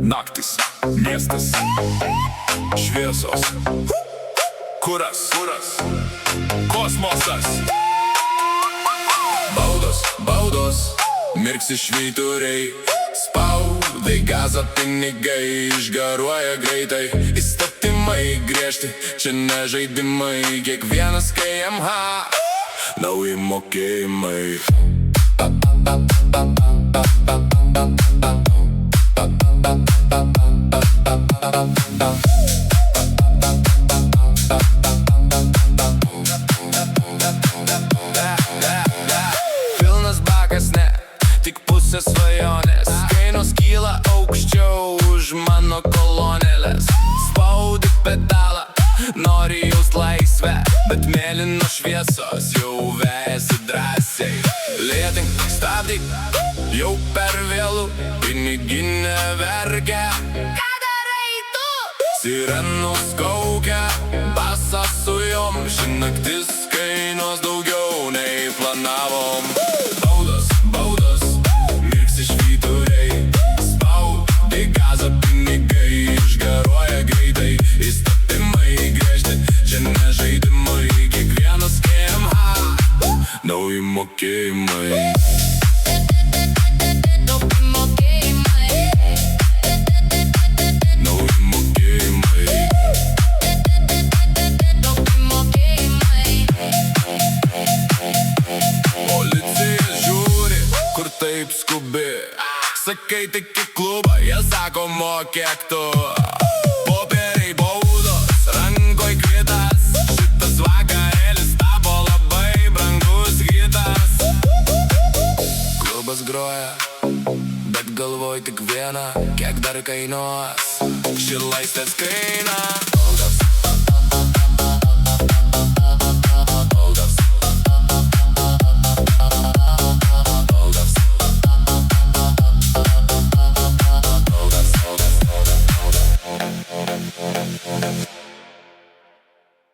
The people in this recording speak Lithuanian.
Naktis, miestas, šviesos, kuras, kosmosas. Baudos, mirksi švyturiai, spaudai gazą pinigai, išgaruoja greitai. Įstatymai griežti, čia ne žaidimai, kiekvienas KMH, nauji mokėjimai. Pilnas bakas, ne, tik pusė svajonės. Kainos kyla aukščiau už mano kolonėlės. Spaudi pedalą, nori jaust laisvę, bet mėlynos šviesos jau vejasi drąsiai. Lėtink, stabdyk, jau per vėlų, piniginė verkia. Ką darai tu? Sirenos kaukia, basas su jom, ši naktis kainuos daugiau nei planavom. Baudos, mirksi švyturiai, spaudi gazą pinigai, išgaruoja greitai. Įstatymai griežti, čia ne žaidimai, kiekvienas KMH, nauji mokėjimai. Taip skubi, sakai tik į klubą, jie sako mokėk tu. Popieriai baudos, rankoj kvitas, šitas vakarėlis tapo labai brangus hitas. Klubas groja, bet galvoj tik vieną, kiek dar kainuos ši laisvės kaina.